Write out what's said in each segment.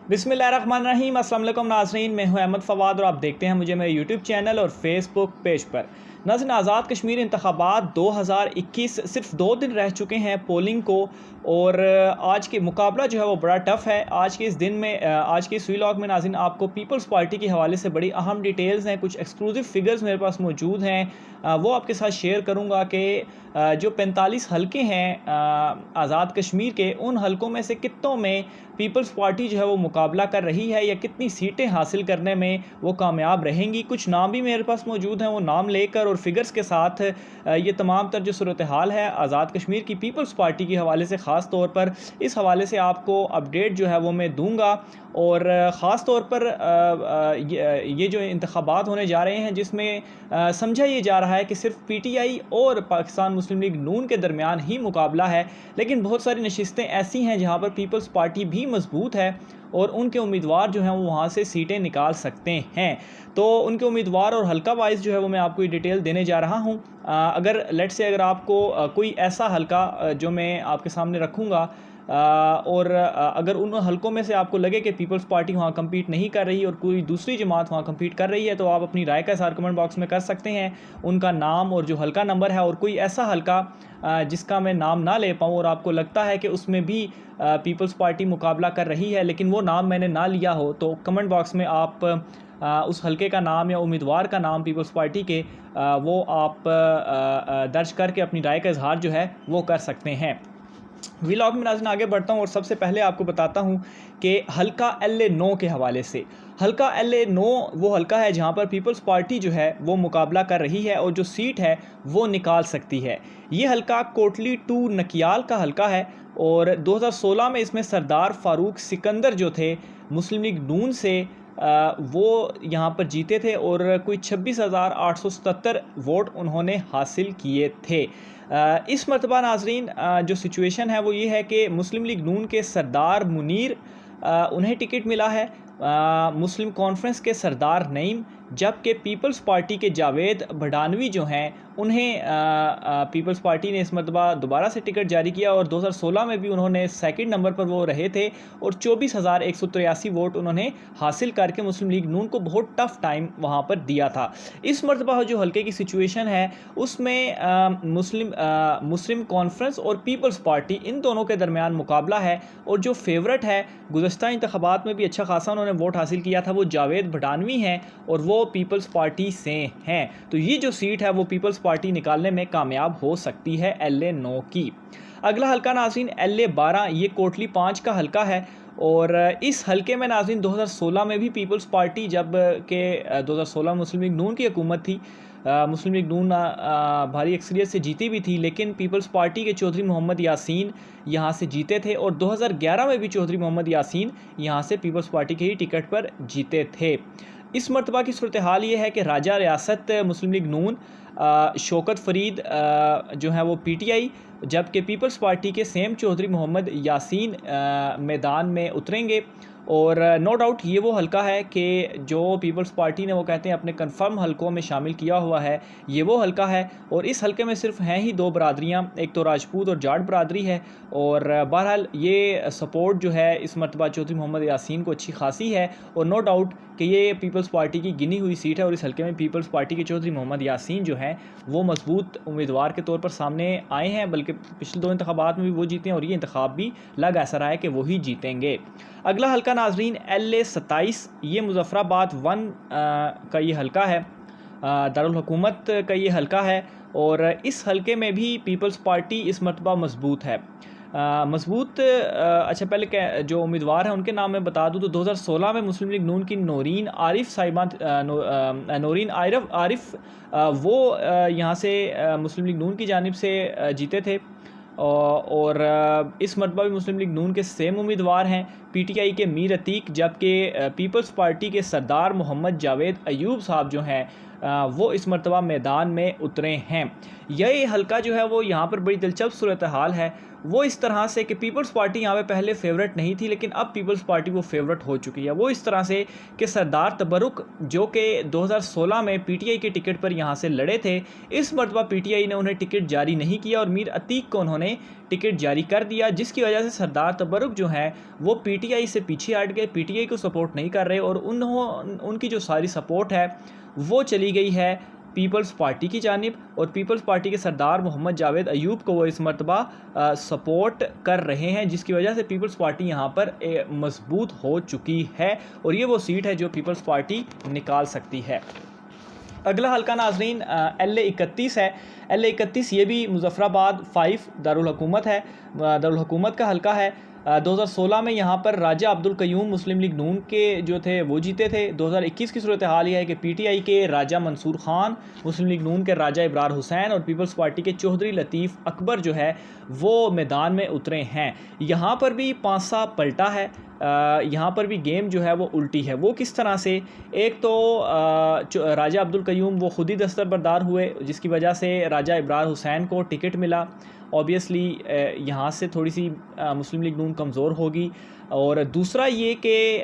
बिस्मिल्लाहिर्रहमानिर्रहीम। अस्सलाम वालेकुम नाज़रीन, मैं हूं अहमद फ़वाद और आप देखते हैं मुझे मेरे यूट्यूब चैनल और फेसबुक पेज पर। नाज़रीन, आज़ाद कश्मीर इंतखाबात 2021 सिर्फ 2 दिन रह चुके हैं पोलिंग को और आज के मुकाबला जो है वो बड़ा टफ़ है। आज के इस दिन में आज के इस व्लॉग में नाज़रीन आपको पीपल्स पार्टी के हवाले से बड़ी अहम डिटेल्स हैं, कुछ एक्सक्लूसिव फिगर्स मेरे पास मौजूद हैं, वो आपके साथ शेयर करूँगा कि जो 45 हलके हैं आज़ाद कश्मीर के, उन हलकों में से कितनों में पीपल्स पार्टी जो है वो मुकाबला कर रही है या कितनी सीटें हासिल करने में वो कामयाब रहेंगी। कुछ नाम भी मेरे पास मौजूद हैं, वो नाम लेकर और फिगर्स के साथ ये तमाम तर जो सूरत हाल है आज़ाद कश्मीर की पीपल्स पार्टी के हवाले से ख़ास तौर पर इस हवाले से आपको अपडेट जो है वो मैं दूंगा। और ख़ास तौर पर ये जो इंतखाबात होने जा रहे हैं जिसमें समझा ये जा रहा है कि सिर्फ पीटीआई और पाकिस्तान मुस्लिम लीग नून के दरमियान ही मुकाबला है, लेकिन बहुत सारी नशिस्तें ऐसी हैं जहां पर पीपल्स पार्टी भी मजबूत है और उनके उम्मीदवार जो हैं वो वहाँ से सीटें निकाल सकते हैं। तो उनके उम्मीदवार और हल्का वाइज जो है वो मैं आपको ये डिटेल देने जा रहा हूँ। अगर लेट से अगर आपको कोई ऐसा हल्का जो मैं आपके सामने रखूँगा और अगर उन हलकों में से आपको लगे कि पीपल्स पार्टी वहाँ कम्पीट नहीं कर रही और कोई दूसरी जमात वहाँ कम्पीट कर रही है, तो आप अपनी राय का इज़हार कमेंट बॉक्स में कर सकते हैं, उनका नाम और जो हल्का नंबर है। और कोई ऐसा हल्का जिसका मैं नाम ना ले पाऊँ और आपको लगता है कि उसमें भी पीपल्स पार्टी मुकाबला कर रही है लेकिन वो नाम मैंने ना लिया हो, तो कमेंट बॉक्स में आप उस हलके का नाम या उम्मीदवार का नाम पीपल्स पार्टी के वो आप दर्ज करके अपनी राय का इज़हार जो है वो कर सकते हैं। व्लॉग में नाज़रीन आगे बढ़ता हूँ और सबसे पहले आपको बताता हूँ कि हल्का LA9 के हवाले से। हल्का LA9 वो हल्का है जहाँ पर पीपल्स पार्टी जो है वो मुकाबला कर रही है और जो सीट है वो निकाल सकती है। ये हल्का कोटली टू नकियाल का हल्का है और 2016 में इसमें सरदार फारूक सिकंदर जो थे मुस्लिम लीग नून से वो यहाँ पर जीते थे और कोई 26,877 वोट उन्होंने हासिल किए थे। इस मरतबा नाजरीन जो सिचुएशन है वो ये है कि मुस्लिम लीग नून के सरदार मुनीर उन्हें टिकट मिला है, मुस्लिम कॉन्फ्रेंस के सरदार नईम, जबकि पीपल्स पार्टी के जावेद भडानवी जो हैं उन्हें पीपल्स पार्टी ने इस मरतबा दोबारा से टिकट जारी किया और 2016 में भी उन्होंने सेकंड नंबर पर वो रहे थे और 24,183 वोट उन्होंने हासिल करके मुस्लिम लीग नून को बहुत टफ टाइम वहाँ पर दिया था। इस मरतबा जो हल्के की सिचुएशन है उसमें मुस्लिम कॉन्फ्रेंस और पीपल्स पार्टी इन दोनों के दरमियान मुकाबला है और जो फेवरेट है गुज़श्ता इंतखाबात में भी अच्छा खासा उन्होंने वोट हासिल किया था वो जावेद भडानवी हैं और वो पीपल्स पार्टी से हैं। तो ये जो सीट है वो पीपल्स पार्टी निकालने में कामयाब हो सकती है LA9 की। अगला हल्का नाज़रीन LA12, ये कोटली 5 का हल्का है और इस हल्के में नाज़रीन 2016 में भी पीपल्स पार्टी जब के 2016 मुस्लिम लीग नून की हुकूमत थी, मुस्लिम लीग नून भारी अक्सरियत से जीती भी थी, लेकिन पीपल्स पार्टी के चौधरी मोहम्मद यासीन यहाँ से जीते थे और 2011 में भी चौधरी मोहम्मद यासीन यहाँ से पीपल्स पार्टी के ही टिकट पर जीते थे। इस मरतबा की सूरत हाल ये है कि राजा रियासत मुस्लिम लीग नून शौकत फरीद जो है वो PTI, जबकि पीपल्स पार्टी के सेम चौधरी मोहम्मद यासीन मैदान में उतरेंगे। और नो डाउट ये वो हल्का है कि जो पीपल्स पार्टी ने वो कहते हैं अपने कंफर्म हलकों में शामिल किया हुआ है, ये वो हल्का है और इस हल्के में सिर्फ हैं ही 2 बरादरियाँ, एक तो राजपूत और जाट बरादरी है। और बहरहाल ये सपोर्ट जो है इस मरतबा चौधरी मोहम्मद यासीन को अच्छी खासी है और नो डाउट कि ये पीपल्स पार्टी की गिनी हुई सीट है और इस हल्के में पीपल्स पार्टी के चौधरी मोहम्मद यासीन जो हैं वो मजबूत उम्मीदवार के तौर पर सामने आए हैं, बल्कि पिछले 2 इंतखाबात में भी वो जीते हैं और ये इंतखाब भी लग ऐसा रहा है कि वही जीतेंगे। अगला हल्का नाजरीन LA27, ये मुजफ्फराबाद 1 का ये हल्का है, दारुल हुकूमत का ये हल्का है और इस हल्के में भी पीपल्स पार्टी इस मरतबा मजबूत है। अच्छा पहले जो उम्मीदवार हैं उनके नाम मैं बता दूं तो 2016 में मुस्लिम लीग नून की नौरीन आरिफ साहिबा नौरीन आरिफ वो यहाँ से मुस्लिम लीग नून की जानिब से जीते थे और इस मरतबा भी मुस्लिम लीग नून के सेम उम्मीदवार हैं PTI के मीर अतीक, जबकि पीपल्स पार्टी के सरदार मोहम्मद जावेद अयूब साहब जो हैं वो इस मरतबा मैदान में उतरे हैं। यह हल्का जो है वो यहाँ पर बड़ी दिलचस्प सूरत हाल है, वो इस तरह से कि पीपल्स पार्टी यहाँ पे पहले फेवरेट नहीं थी लेकिन अब पीपल्स पार्टी वो फेवरेट हो चुकी है। वो इस तरह से कि सरदार तबरुक जो कि 2016 में PTI के टिकट पर यहाँ से लड़े थे, इस मरतबा PTI ने उन्हें टिकट जारी नहीं किया और मीर अतीक को उन्होंने टिकट जारी कर दिया, जिसकी वजह से सरदार तबरुक जो हैं वो पीटीआई से पीछे हट गए, पीटीआई को सपोर्ट नहीं कर रहे और उनकी जो सारी सपोर्ट है वो चली गई है पीपल्स पार्टी की जानिब, और पीपल्स पार्टी के सरदार मोहम्मद जावेद अयूब को वो इस मरतबा सपोर्ट कर रहे हैं, जिसकी वजह से पीपल्स पार्टी यहाँ पर मजबूत हो चुकी है और ये वो सीट है जो पीपल्स पार्टी निकाल सकती है। अगला हल्का नाजरीन LA-31 है। LA-31 ये भी मुजफ्फराबाद 5 दारुल हुकूमत है, दारुल हुकूमत का हल्का है। 2016 में यहाँ पर राजा अब्दुल कयूम मुस्लिम लीग नून के जो थे वो जीते थे। 2021 की सूरत हाल यह है कि पीटीआई के राजा मंसूर खान, मुस्लिम लीग नून के राजा इब्रार हुसैन और पीपल्स पार्टी के चौधरी लतीफ़ अकबर जो है वो मैदान में उतरे हैं। यहाँ पर भी पांसा पलटा है, यहाँ पर भी गेम जो है वो उल्टी है। वो किस तरह से, एक तो राजा अब्दुल कयूम वो ख़ुद ही दस्तरबरदार हुए, जिसकी वजह से राजा इब्रार हुसैन को टिकट मिला। ऑब्वियसली यहाँ से थोड़ी सी मुस्लिम लीग नून कमज़ोर होगी। और दूसरा ये कि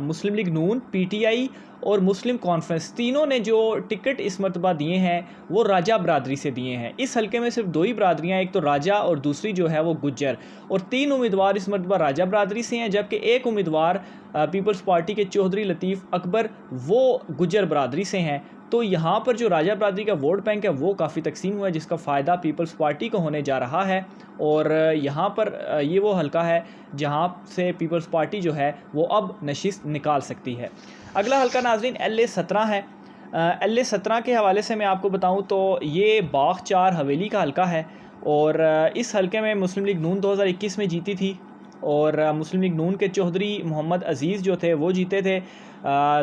मुस्लिम लीग नून, पीटीआई और मुस्लिम कॉन्फ्रेंस तीनों ने जो टिकट इस मरतबा दिए हैं वो राजा बरादरी से दिए हैं। इस हल्के में सिर्फ 2 ही बरादरियाँ, एक तो राजा और दूसरी जो है वो गुज्जर, और 3 उम्मीदवार इस मरतबा राजा बरादरी से हैं, जबकि एक उम्मीदवार पीपल्स पार्टी के चौधरी लतीफ़ अकबर वो गुज्जर बरादरी से हैं। तो यहाँ पर जो राजा बरादरी का वोट बैंक है वो काफ़ी तकसीम हुआ है, जिसका फ़ायदा पीपल्स पार्टी को होने जा रहा है। और यहाँ पर ये वो हल्का है जहाँ से पीपल्स पार्टी जो है वो अब नशिस्त निकाल सकती है। अगला हल्का नाज़रीन LA-17 है। LA-17 के हवाले से मैं आपको बताऊँ तो ये बाग 4 हवेली का हल्का है, और इस हल्के में मुस्लिम लीग नून 2021 में जीती थी, और मुस्लिम लीग नून के चौधरी मोहम्मद अज़ीज़ जो थे वो जीते थे।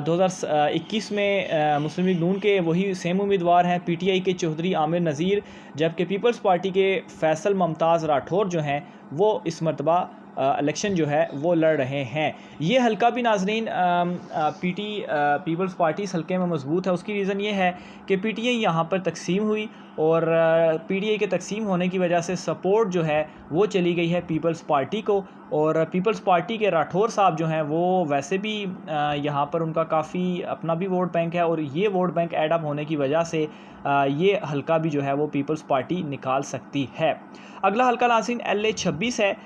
2021 में मुस्लिम लीग नून के वही सेम उम्मीदवार हैं पीटीआई के चौधरी आमिर नज़ीर, जबकि पीपल्स पार्टी के फैसल मुमताज़ राठौर जो हैं वो इस मरतबा इलेक्शन जो है वो लड़ रहे हैं। ये हल्का भी नाजरीन पीपल्स पार्टी इस हल्के में मजबूत है। उसकी रीज़न ये है कि पीटीआई यहाँ पर तकसीम हुई, और पीटीआई के तकसीम होने की वजह से सपोर्ट जो है वो चली गई है पीपल्स पार्टी को, और पीपल्स पार्टी के राठौर साहब जो हैं वो वैसे भी यहाँ पर उनका काफ़ी अपना भी वोट बैंक है, और ये वोट बैंक ऐड अप होने की वजह से ये हल्का भी जो है वो पीपल्स पार्टी निकाल सकती है। अगला हल्का नाज़रीन LA-26 है।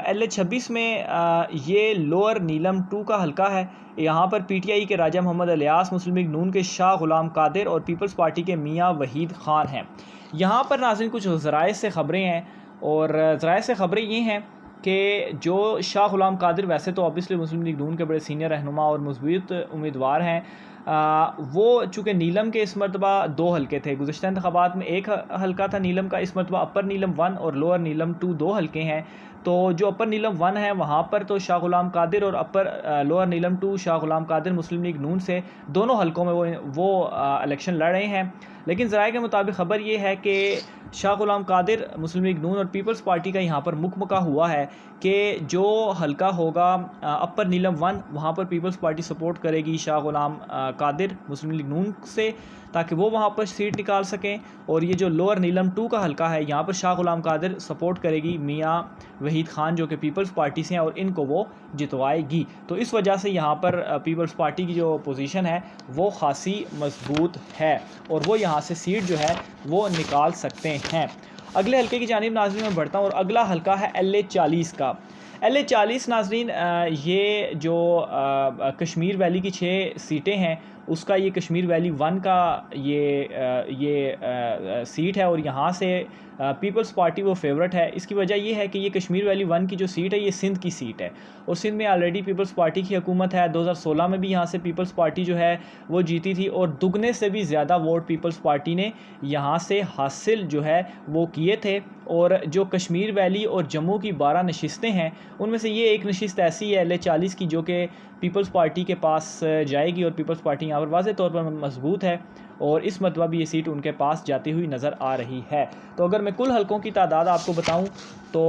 LA-26 में ये लोअर नीलम 2 का हल्का है। यहाँ पर पीटीआई के राजा मोहम्मद इलियास, मुस्लिम लीग नून के शाह गुलाम कादिर और पीपल्स पार्टी के मियाँ वहीद ख़ान हैं। यहाँ पर नाज़रीन कुछ ज़राए से ख़बरें हैं, और ज़राए से ख़बरें ये हैं कि जो शाह गुलाम कादिर वैसे तो ऑब्वियसली मुस्लिम लीग नून के बड़े सीनियर रहनुमा और मजबूत उम्मीदवार हैं, वो चूँकि नीलम के इस मरतबा 2 हल्के थे, गुज़श्ता इंतखाबात में एक हल्का था नीलम का, इस मरतबा अपर नीलम 1 और लोअर नीलम 2 2 हल्के हैं। तो जो अपर नीलम 1 है वहाँ पर तो शाह गुलाम कादिर, और लोअर नीलम 2 शाह गुलाम कादिर मुस्लिम लीग नून से दोनों हल्कों में वो इलेक्शन लड़ रहे हैं। लेकिन ज़राए के मुताबिक ख़बर ये है कि शाह गुलाम कादिर, मुस्लिम लीग नून और पीपल्स पार्टी का यहाँ पर मुकमका हुआ है कि जो हल्का होगा अपर नीलम 1 वहाँ पर पीपल्स पार्टी सपोर्ट करेगी शाह गुलाम कादिर मुस्लिम लीग नून से, ताकि वो वहाँ पर सीट निकाल सकें, और ये जो लोअर नीलम 2 का हल्का है यहाँ पर शाह गुलाम कादिर सपोर्ट करेगी मियाँ वहीद ख़ान जो कि पीपल्स पार्टी से हैं, और इनको वो जितवाएगी। तो इस वजह से यहाँ पर पीपल्स पार्टी की जो पोजीशन है वो ख़ासी मजबूत है, और वो यहाँ से सीट जो है वो निकाल सकते हैं। अगले हल्के की जानिब नाज़रीन में बढ़ता हूँ, और अगला हल्का है LA-40 का। LA-40 नाज़रीन ये जो कश्मीर वैली की 6 सीटें हैं उसका ये कश्मीर वैली 1 का ये सीट है, और यहाँ से पीपल्स पार्टी वो फेवरेट है। इसकी वजह ये है कि ये कश्मीर वैली 1 की जो सीट है ये सिंध की सीट है, और सिंध में ऑलरेडी पीपल्स पार्टी की हुकूमत है। 2016 में भी यहाँ से पीपल्स पार्टी जो है वो जीती थी, और दुगने से भी ज़्यादा वोट पीपल्स पार्टी ने यहाँ से हासिल जो है वो किए थे। और जो कश्मीर वैली और जम्मू की 12 नशिस्तें हैं उनमें से ये एक नशिस्त ऐसी है LA-40 की जो कि पीपल्स पार्टी के पास जाएगी, और पीपल्स पार्टी यहाँ पर वाज़ेह तौर पर मजबूत है, और इस मरतबा भी ये सीट उनके पास जाती हुई नज़र आ रही है। तो अगर मैं कुल हल्कों की तादाद आपको बताऊं तो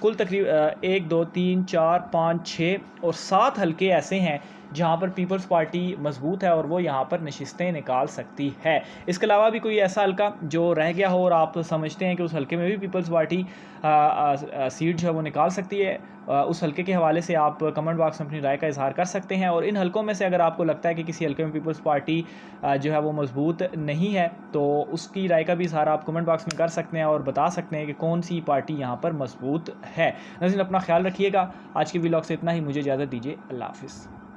कुल तकरीबन 1 2 3 4 5 6 और 7 हलके ऐसे हैं जहाँ पर पीपल्स पार्टी मजबूत है और वो यहाँ पर नशिस्तें निकाल सकती है। इसके अलावा भी कोई ऐसा हलका जो रह गया हो और आप समझते हैं कि उस हलके में भी पीपल्स पार्टी सीट जो है वो निकाल सकती है, उस हलके के हवाले से आप कमेंट बॉक्स में अपनी राय का इजहार कर सकते हैं। और इन हलकों में से अगर आपको लगता है कि किसी हलके में पीपल्स पार्टी जो है वो मजबूत नहीं है तो उसकी राय का भी इजहार आप कमेंट बॉक्स में कर सकते हैं और बता सकते हैं कि कौन सी पार्टी यहाँ पर मजबूत है। नाज़रीन, अपना ख्याल रखिएगा। आज की व्लॉग से इतना ही, मुझे इजाज़त दीजिए। अल्लाह हाफ़िज़।